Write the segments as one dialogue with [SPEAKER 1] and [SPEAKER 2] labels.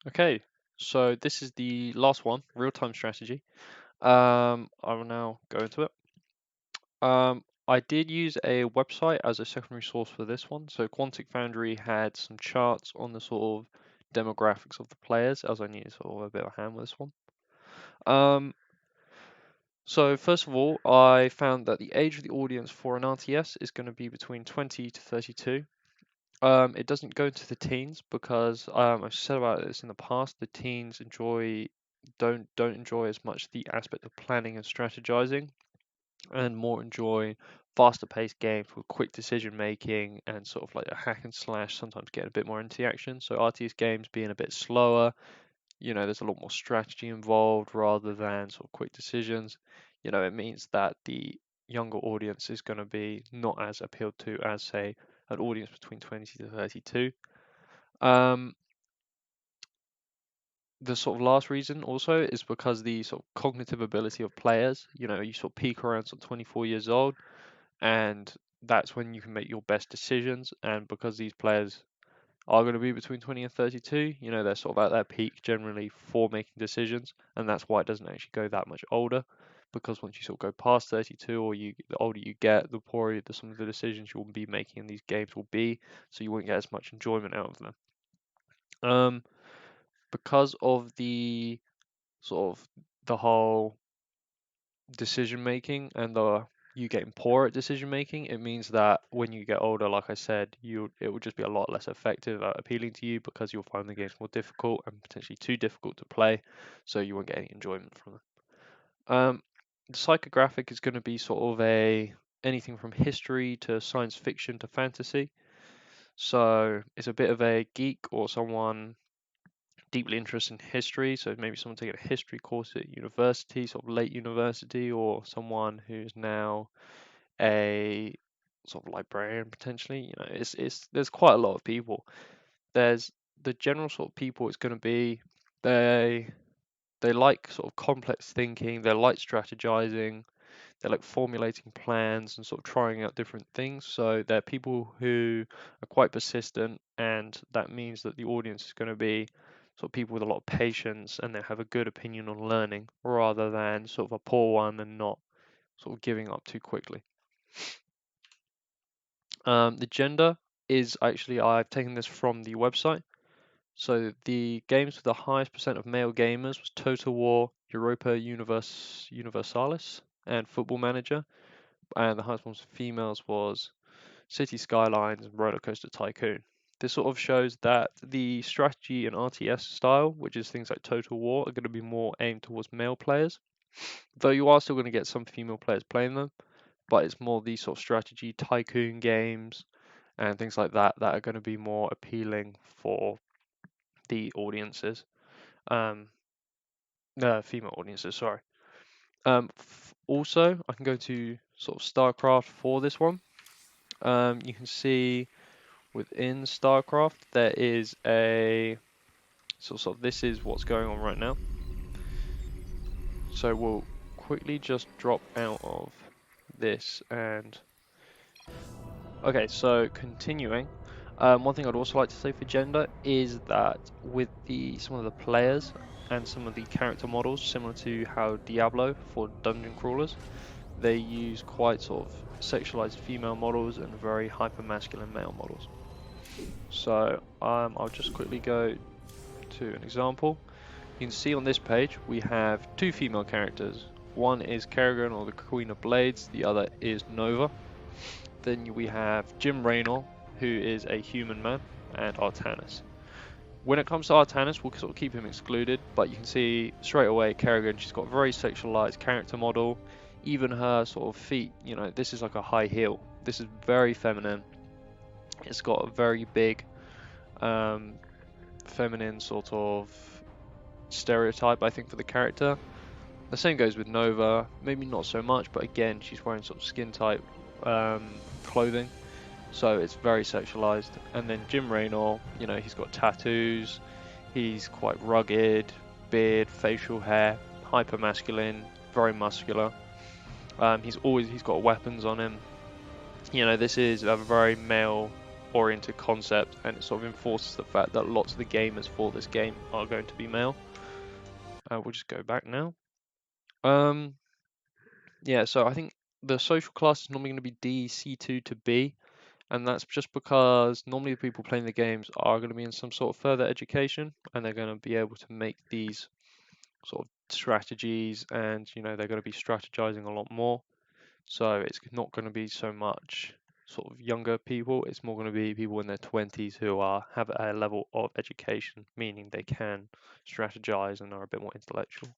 [SPEAKER 1] Okay, so this is the last one, real-time strategy. I will now go into it. I did use a website as a secondary source for this one. So Quantic Foundry had some charts on the sort of demographics of the players, as I needed sort of a bit of a hand with this one. So first of all, I found that the age of the audience for an RTS is going to be between 20 to 32. It doesn't go into the teens because I've said about this in the past. The teens don't enjoy as much the aspect of planning and strategizing, and more enjoy faster paced games with quick decision making and sort of like a hack and slash. Sometimes getting a bit more into the action. So RTS games being a bit slower. There's a lot more strategy involved rather than sort of quick decisions. It means that the younger audience is going to be not as appealed to as, say, an audience between 20 to 32. The sort of last reason also is because the sort of cognitive ability of players, you sort of peak around sort of 24 years old, and that's when you can make your best decisions. And because these players are going to be between 20 and 32. They're sort of at their peak generally for making decisions, and that's why it doesn't actually go that much older. Because once you sort of go past 32, or the older you get, the poorer some of the decisions you'll be making in these games will be, so you won't get as much enjoyment out of them. Because of the sort of the whole decision making and you getting poorer at decision making, it means that when you get older, like I said, it will just be a lot less effective at appealing to you because you'll find the games more difficult and potentially too difficult to play, so you won't get any enjoyment from them. The psychographic is going to be sort of anything from history to science fiction to fantasy. So it's a bit of a geek or someone deeply interested in history, so maybe someone taking a history course at university, sort of late university, or someone who's now a sort of librarian potentially. It's there's quite a lot of people. There's the general sort of people. It's going to be they they like sort of complex thinking. They like strategizing. They like formulating plans and sort of trying out different things. So they're people who are quite persistent, and that means that the audience is going to be sort of people with a lot of patience and they have a good opinion on learning rather than sort of a poor one and not sort of giving up too quickly. The gender is actually, I've taken this from the website. So the games with the highest percent of male gamers was Total War, Europa Universalis, and Football Manager. And the highest ones for females was City Skylines and Roller Coaster Tycoon. This sort of shows that the strategy and RTS style, which is things like Total War, are going to be more aimed towards male players. Though you are still going to get some female players playing them, but it's more these sort of strategy tycoon games and things like that that are going to be more appealing for the audiences, um, female audiences. Sorry. Also, I can go to sort of StarCraft for this one. You can see within StarCraft there is a sort of this is what's going on right now. So we'll quickly just drop out of this and okay, so continuing. One thing I'd also like to say for gender is that with some of the players and some of the character models, similar to how Diablo for dungeon crawlers, they use quite sort of sexualized female models and very hyper masculine male models. So I'll just quickly go to an example. You can see on this page we have two female characters. One is Kerrigan or the Queen of Blades, the other is Nova. Then we have Jim Raynor, who is a human man, and Artanis. When it comes to Artanis, we'll sort of keep him excluded, but you can see straight away Kerrigan, she's got a very sexualized character model. Even her sort of feet, this is like a high heel. This is very feminine. It's got a very big feminine sort of stereotype, I think, for the character. The same goes with Nova, maybe not so much, but again, she's wearing sort of skin tight clothing, so it's very sexualized. And then Jim Raynor, he's got tattoos, he's quite rugged, beard, facial hair, hyper masculine, very muscular. He's got weapons on him. This is a very male oriented concept, and it sort of enforces the fact that lots of the gamers for this game are going to be male. We'll just go back now. Yeah, so I think the social class is normally going to be D, C2 to B, and that's just because normally the people playing the games are going to be in some sort of further education, and they're going to be able to make these sort of strategies, and they're going to be strategizing a lot more. So it's not going to be so much sort of younger people. It's more going to be people in their 20s who have a level of education, meaning they can strategize and are a bit more intellectual.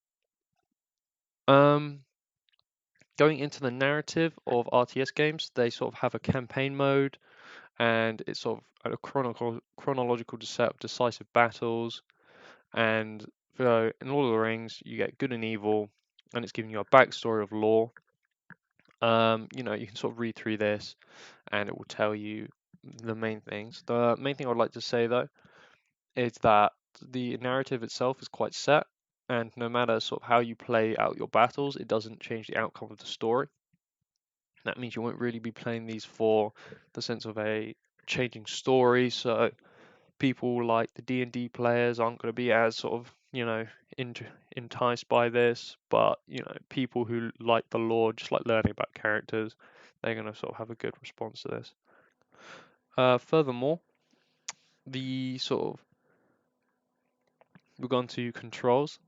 [SPEAKER 1] Going into the narrative of RTS games, they sort of have a campaign mode, and it's sort of a chronological set of decisive battles. And in Lord of the Rings, you get good and evil, and it's giving you a backstory of lore. You can sort of read through this, and it will tell you the main things. The main thing I'd like to say though is that the narrative itself is quite set, and no matter sort of how you play out your battles, it doesn't change the outcome of the story. That means you won't really be playing these for the sense of a changing story. So people like the D&D players aren't going to be as sort of enticed by this, but people who like the lore, just like learning about characters, they're going to sort of have a good response to this. Furthermore, the sort of we've gone to controls.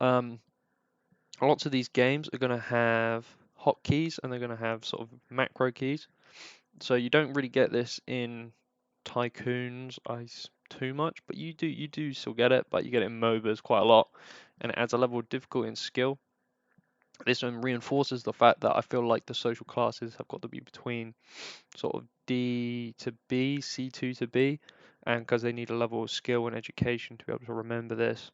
[SPEAKER 1] Lots of these games are going to have hotkeys, and they're going to have sort of macro keys. So you don't really get this in Tycoons too much, but you do still get it, but you get it in MOBAs quite a lot, and it adds a level of difficulty and skill. This one reinforces the fact that I feel like the social classes have got to be between sort of D to B, C2 to B, and because they need a level of skill and education to be able to remember this,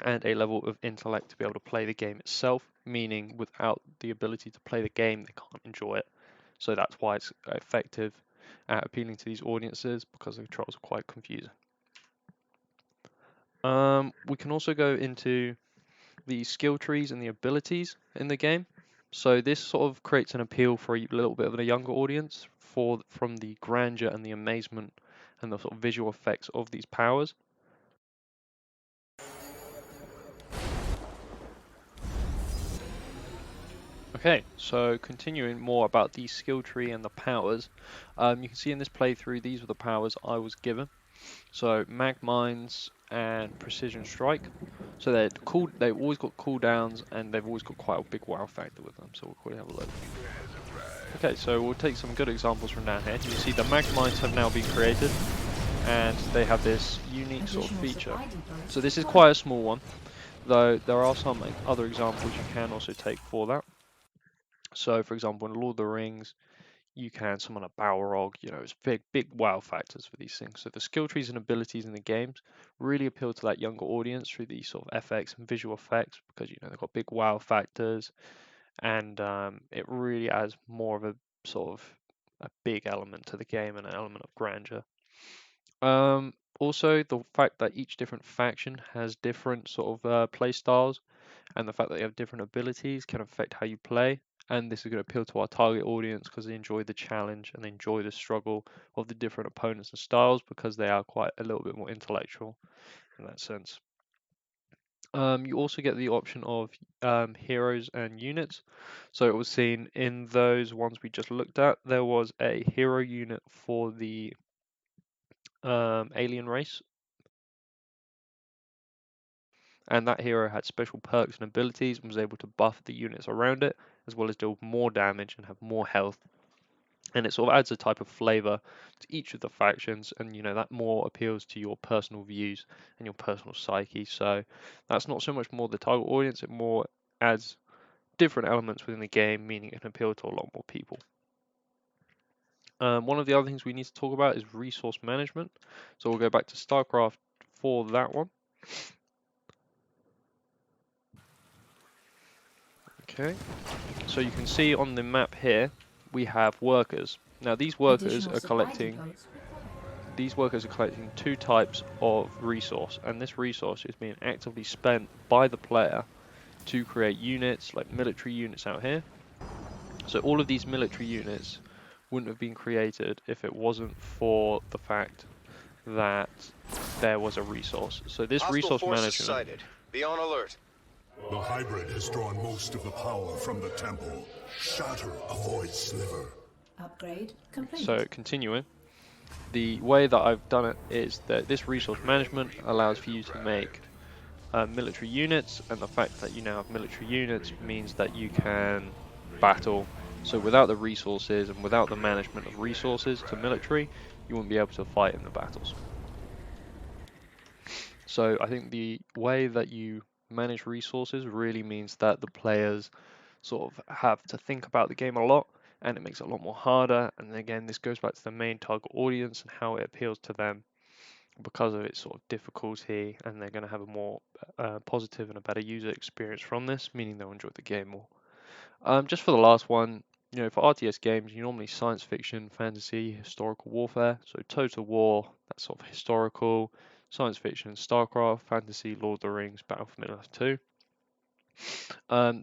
[SPEAKER 1] and a level of intellect to be able to play the game itself, meaning without the ability to play the game, they can't enjoy it. So that's why it's effective at appealing to these audiences, because the controls are quite confusing. We can also go into the skill trees and the abilities in the game. So this sort of creates an appeal for a little bit of a younger audience from the grandeur and the amazement and the sort of visual effects of these powers. Okay, so continuing more about the skill tree and the powers, you can see in this playthrough these were the powers I was given. So mag mines and precision strike. So they've always got cooldowns, and they've always got quite a big wow factor with them. So we'll quickly have a look. Okay, so we'll take some good examples from down here. You can see the mag mines have now been created, and they have this unique sort of feature. So this is quite a small one, though there are some other examples you can also take for that. So, for example, in Lord of the Rings, you can summon a Balrog. It's big wow factors for these things. So the skill trees and abilities in the games really appeal to that younger audience through these sort of FX and visual effects, because they've got big wow factors, and it really adds more of a sort of a big element to the game and an element of grandeur. Also, the fact that each different faction has different sort of play styles, and the fact that they have different abilities can affect how you play. And this is going to appeal to our target audience because they enjoy the challenge and they enjoy the struggle of the different opponents and styles, because they are quite a little bit more intellectual in that sense. You also get the option of heroes and units. So it was seen in those ones we just looked at. There was a hero unit for the alien race, and that hero had special perks and abilities and was able to buff the units around it, as well as deal more damage and have more health. And it sort of adds a type of flavor to each of the factions, and that more appeals to your personal views and your personal psyche. So that's not so much more the target audience, it more adds different elements within the game, meaning it can appeal to a lot more people. One of the other things we need to talk about is resource management. So we'll go back to StarCraft for that one. Okay, so you can see on the map here we have workers. Now these workers are collecting two types of resource, and this resource is being actively spent by the player to create units, like military units out here. So all of these military units wouldn't have been created if it wasn't for the fact that there was a resource. So this
[SPEAKER 2] Hostile
[SPEAKER 1] resource
[SPEAKER 2] forces
[SPEAKER 1] management,
[SPEAKER 2] sighted. Be on alert.
[SPEAKER 3] The hybrid has drawn most of the power from the temple. Shatter a void sliver.
[SPEAKER 4] Upgrade complete.
[SPEAKER 1] so continuing, the way that I've done it is that this resource management allows for you to make military units, and the fact that you now have military units means that you can battle. So without the resources and without the management of resources to military, you wouldn't be able to fight in the battles. So I think the way that you manage resources really means that the players sort of have to think about the game a lot, and it makes it a lot more harder. And again, this goes back to the main target audience and how it appeals to them because of its sort of difficulty, and they're going to have a more positive and a better user experience from this, meaning they'll enjoy the game more. Just for the last one, for RTS games, you normally science fiction, fantasy, historical warfare. So Total War, that's sort of historical, science fiction, StarCraft, fantasy, Lord of the Rings, Battle for Middle-earth 2.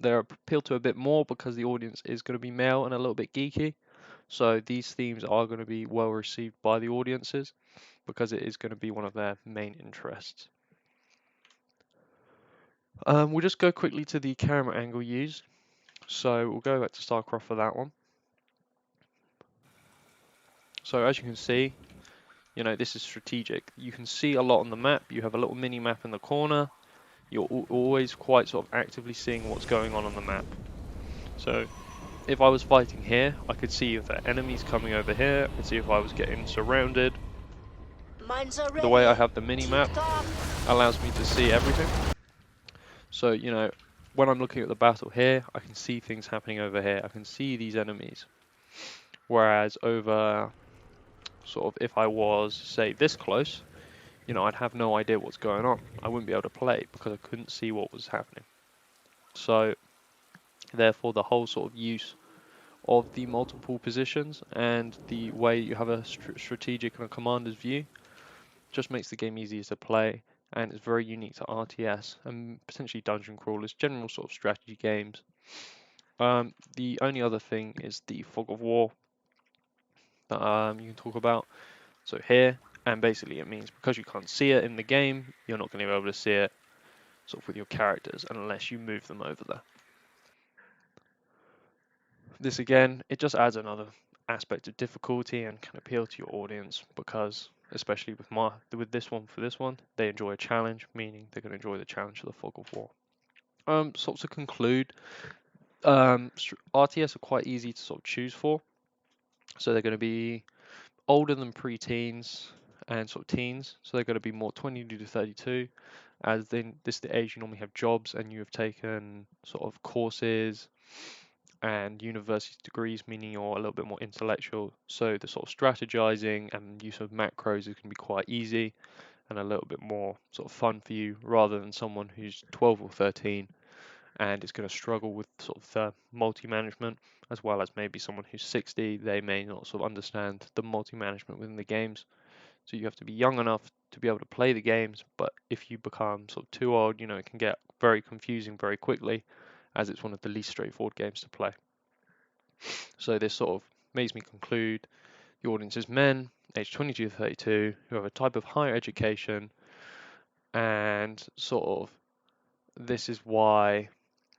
[SPEAKER 1] They're appealed to a bit more because the audience is going to be male and a little bit geeky. So these themes are going to be well received by the audiences because it is going to be one of their main interests. We'll just go quickly to the camera angle used. So we'll go back to StarCraft for that one. So as you can see, this is strategic. You can see a lot on the map. You have a little mini map in the corner. You're always quite sort of actively seeing what's going on the map. So if I was fighting here, I could see if there are enemies coming over here. I could see if I was getting surrounded. The way I have the mini map allows me to see everything. So, when I'm looking at the battle here, I can see things happening over here. I can see these enemies. Whereas over, sort of, if I was, say, this close, I'd have no idea what's going on. I wouldn't be able to play because I couldn't see what was happening. So, therefore, the whole sort of use of the multiple positions and the way you have a strategic and a commander's view just makes the game easier to play, and it's very unique to RTS and potentially dungeon crawlers, general sort of strategy games. The only other thing is the fog of war that you can talk about. So here, and basically it means because you can't see it in the game, you're not going to be able to see it sort of with your characters unless you move them over there. This again, it just adds another aspect of difficulty and can appeal to your audience because, especially with this one, they enjoy a challenge, meaning they're going to enjoy the challenge of the fog of war. Sort of to conclude, RTS are quite easy to sort of choose for, so they're going to be older than pre-teens and sort of teens, so they're going to be more 22 to 32, as then this is the age you normally have jobs and you have taken sort of courses and university degrees, meaning you're a little bit more intellectual. So the sort of strategizing and use of macros is going to be quite easy and a little bit more sort of fun for you, rather than someone who's 12 or 13 and is going to struggle with sort of the multi-management, as well as maybe someone who's 60, they may not sort of understand the multi-management within the games. So you have to be young enough to be able to play the games, but if you become sort of too old, it can get very confusing very quickly, as it's one of the least straightforward games to play. So this sort of makes me conclude the audience is men, aged 22 to 32, who have a type of higher education, and sort of this is why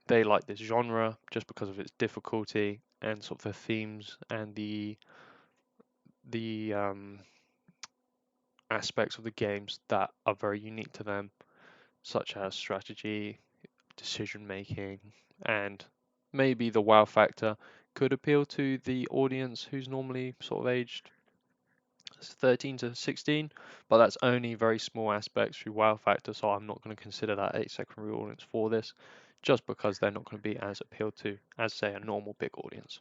[SPEAKER 1] they like this genre, just because of its difficulty and sort of the themes and the aspects of the games that are very unique to them, such as strategy, decision making, and maybe the wow factor could appeal to the audience who's normally sort of aged 13 to 16, but that's only very small aspects through wow factor, so I'm not going to consider that a secondary audience for this, just because they're not going to be as appealed to as, say, a normal big audience.